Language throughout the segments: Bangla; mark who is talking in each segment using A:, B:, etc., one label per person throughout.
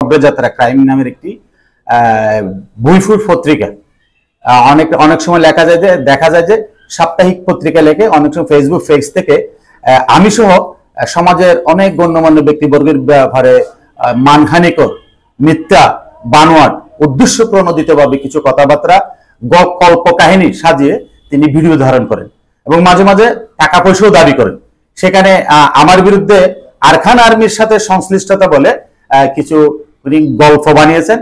A: অগ্রযাত্রা ক্রাইম নামের একটি বইফুট পত্রিকা। অনেক সময় দেখা যায় যে সাপ্তাহিক পত্রিকা লেখে, অনেক সময় ফেসবুক পেজ থেকে আমি সহ সমাজের অনেক গণ্যমান্য ব্যক্তিবর্গের ব্যাপারে মানহানিকর, মিথ্যা, বানোয়াট, উদ্দেশ্য প্রণোদিতভাবে কিছু কথাবার্তা, কল্প কাহিনী সাজিয়ে তিনি ভিডিও ধারণ করেন এবং মাঝে মাঝে টাকা পয়সাও দাবি করেন। সেখানে আমার বিরুদ্ধে আরখান আর্মির সাথে সংশ্লিষ্টতা বলে কিছু গল্প বানিয়েছেন,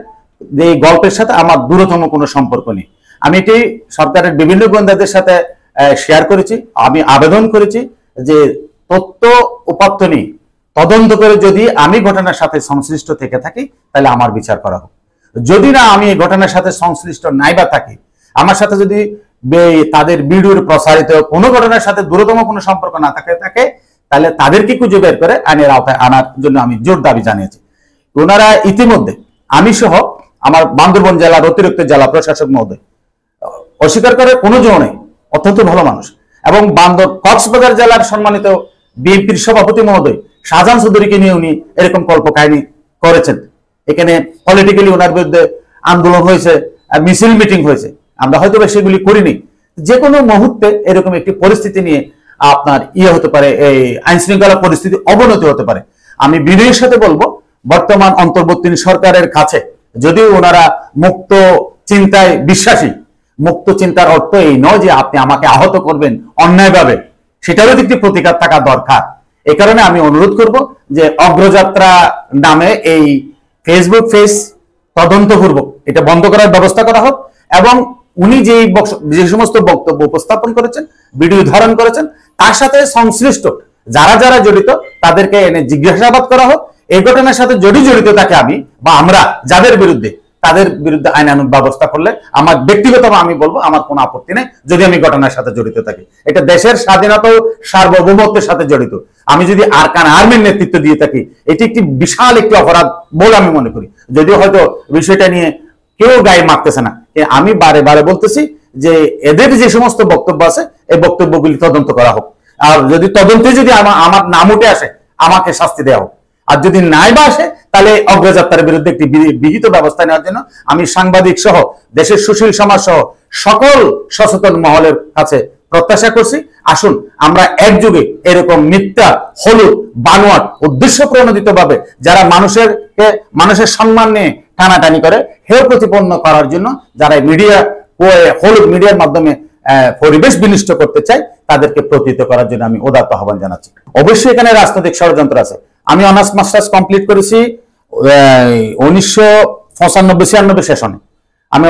A: যে এই গল্পের সাথে আমার দূরতম কোনো সম্পর্ক নেই। আমি এটি সরকারের বিভিন্ন গোয়েন্দাদের সাথে শেয়ার করেছি। আমি আবেদন করেছি যে তথ্য উপাত্ত নিয়ে তদন্ত করে যদি আমি ঘটনার সাথে সংশ্লিষ্ট থেকে থাকি তাহলে আমার বিচার করা হোক। যদি না আমি এই ঘটনার সাথে সংশ্লিষ্ট নাইবা থাকি, আমার সাথে যদি তাদের ভিডিওর প্রসারিত কোনো ঘটনার সাথে দূরতম কোনো সম্পর্ক না থাকে তাহলে তাদেরকে খুঁজে বের করে আইনের আওতায় আনার জন্য আমি জোর দাবি জানিয়েছি। ওনারা ইতিমধ্যে আমি সহ আমার বান্দরবান জেলার অতিরিক্ত জেলা প্রশাসক মহোদয় অস্বীকার করে কোনো জন্য নেই, অত্যন্ত ভালো মানুষ, এবং কক্সবাজার জেলার সম্মানিত বিএনপির সভাপতি মহোদয় শাহজাহান চৌধুরীকে নিয়ে উনি এরকম কল্প কাহিনী করেছেন। এখানে পলিটিক্যালি ওনার বিরুদ্ধে আন্দোলন হয়েছে, মিছিল মিটিং হয়েছে, আমরা হয়তো সেগুলি করিনি। যে কোনো মুহূর্তে এরকম একটি পরিস্থিতি নিয়ে আপনার হতে পারে, এই আইন শৃঙ্খলা পরিস্থিতি অবনতি হতে পারে। আমি বিনয়ের সাথে বলবো, বর্তমান অন্তর্বর্তী সরকারের কাছে যদিও ওনারা মুক্ত চিন্তায় বিশ্বাসী, মুক্ত চিন্তার অর্থ এই নয় যে আপনি আমাকে আহত করবেন অন্যায়ভাবে, সেটারও একটি প্রতিকার থাকা দরকার। এই কারণে আমি অনুরোধ করব যে অগ্রযাত্রা নামে এই ফেসবুক পেজ তদন্তপূর্বক এটা বন্ধ করার ব্যবস্থা করা হোক, এবং উনি যে সমস্ত বক্তব্য উপস্থাপন করেছেন, ভিডিও ধারণ করেছেন, তার সাথে সংশ্লিষ্ট যারা যারা জড়িত তাদেরকে এনে জিজ্ঞাসাবাদ করা হোক। এই ঘটনার সাথে যদি জড়িত থাকে আমি বা আমরা যাদের বিরুদ্ধে, তাদের বিরুদ্ধে আইনানুগ ব্যবস্থা করলে আমার ব্যক্তিগতভাবে আমি বলবো আমার কোনো আপত্তি নেই যদি আমি ঘটনার সাথে জড়িত থাকি। এটা দেশের স্বাধীনতা ও সার্বভৌমত্বের সাথে জড়িত। আমি যদি আরকান আর্মির নেতৃত্ব দিয়ে থাকি, এটি একটি বিশাল একটি অপরাধ বলে আমি মনে করি, যদিও হয়তো বিষয়টা নিয়ে কেউ গায়ে মারতেছে না। আমি বারে বারে বলতেছি যে এদের যে সমস্ত বক্তব্য আছে এই বক্তব্যগুলি তদন্ত করা হোক, আর যদি তদন্তে যদি আমার নাম উঠে আসে আমাকে শাস্তি দেওয়া হোক, আর যদি নাই বা আসে তাহলে অগ্রযাত্রার বিরুদ্ধে একটি বিহিত ব্যবস্থা নেওয়ার জন্য আমি সাংবাদিক সহ দেশের সুশীল সমাজ সহ সকল সচেতন মহলের কাছে প্রত্যাশা করছি। আসুন আমরা একযোগে এরকম মিথ্যা, হলুদ, বানোয়াট, উদ্দেশ্য প্রণোদিত ভাবে যারা মানুষের সম্মান নিয়ে টানাটানি করে হেয় প্রতিপন্ন করার জন্য যারা হলুদ মিডিয়ার মাধ্যমে পরিবেশ বিনষ্ট করতে চায় তাদেরকে প্রতিহত করার জন্য আমি উদাত্ত আহ্বান জানাচ্ছি। অবশ্যই এখানে রাজনৈতিক ষড়যন্ত্র আছে। আমি অনার্স মাস্টার্স কমপ্লিট করেছি 1995-96 সেশনে। আমি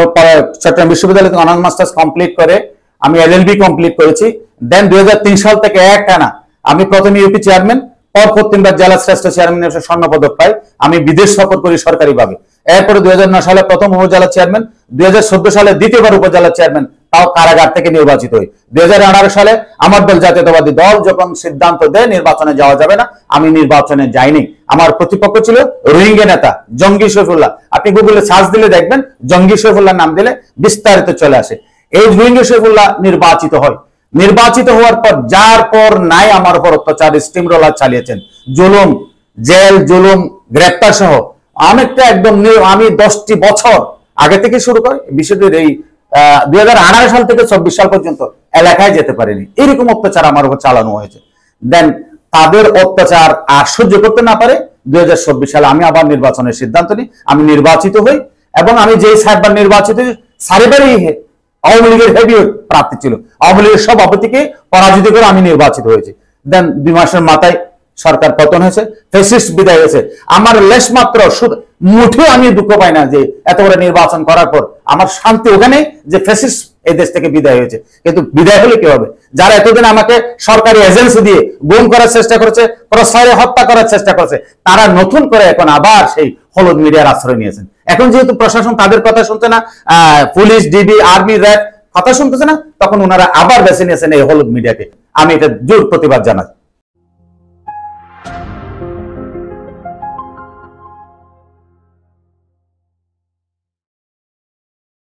A: চট্টগ্রাম বিশ্ববিদ্যালয় থেকে অনার্স মাস্টার্স কমপ্লিট করে আমি এলএলবি কমপ্লিট করেছি। দেন 2003 সাল থেকে একটানা আমি প্রথমে ইউপি চেয়ারম্যান, পরপর 3বার জেলা শ্রেষ্ঠ চেয়ারম্যান স্বর্ণপদক পাই। আমি বিদেশ সফর করি সরকারিভাবে। এরপরে 2009 সালে প্রথম উপজেলা চেয়ারম্যান, 2014 সালে দ্বিতীয়বার উপজেলা চেয়ারম্যান, তাও কারাগার থেকে নির্বাচিত হই। 2018 সালে আমার দল জাতীয়তাবাদী দল যখন সিদ্ধান্ত দেয় নির্বাচনে যাওয়া যাবে না, আমি নির্বাচনে যাইনি। আমার প্রতিপক্ষ ছিল রোহিঙ্গা নেতা জঙ্গি সৈফুল্লাহ। আপনি গুগলে সার্চ দিলে দেখবেন জঙ্গি সৈফুল্লাহ নাম দিলে বিস্তারিত চলে আসে। এই রোহিঙ্গা সৈফুল্লাহ নির্বাচিত হয়। নির্বাচিত হওয়ার পর যার পর নাই আমার উপর অত্যাচার, স্টিম রোলার চালিয়েছেন, জুলুম, জেল, জুলুম, গ্রেপ্তার সহ অনেকটা একদম। আমি 10টি বছর আগে থেকে শুরু করে বিষয়টির এই 2018 সাল থেকে 24 সাল পর্যন্ত এলাকায় যেতে পারিনি। এরকম অত্যাচার আমার উপর চালানো হয়েছে। দেন তাদের অত্যাচার আর সহ্য করতে না পারে 2024 সালে আমি আবার নির্বাচনের সিদ্ধান্ত নিই। আমি নির্বাচিত হই এবং আমি যেই সাতবার নির্বাচিত সারিবারই আওয়ামী লীগের হেভি প্রার্থী ছিল, আওয়ামী লীগের সভাপতিকে পরাজিত করে আমি নির্বাচিত হয়েছি। দেন 2 মাসের মাথায় সরকার পতন হয়েছে, ফ্যাসিস্ট বিদায় হয়েছে। আমার লেশ মাত্র মুঠেও আমি দুঃখ পাই না যে এত বড় নির্বাচন করার পর আমার শান্তি ওখানে যে ফ্যাসিস্ট এই দেশ থেকে বিদায় হয়েছে। কিন্তু বিদায় হলে কি হবে? যারা এতদিন আমাকে সরকারি এজেন্সি দিয়ে গুম করার চেষ্টা করেছে, প্রশ্রয়ে হত্যা করার চেষ্টা করেছে, তারা নতুন করে এখন আবার সেই হলুদ মিডিয়ার আশ্রয় নিয়েছেন। এখন যেহেতু প্রশাসন তাদের কথা শুনছে না, পুলিশ, ডিবি, আর্মি, র্যাব কথা শুনতেছে না, তখন ওনারা আবার বেছে নিয়েছেন এই হলুদ মিডিয়াকে। আমি এটা জোর প্রতিবাদ জানাই।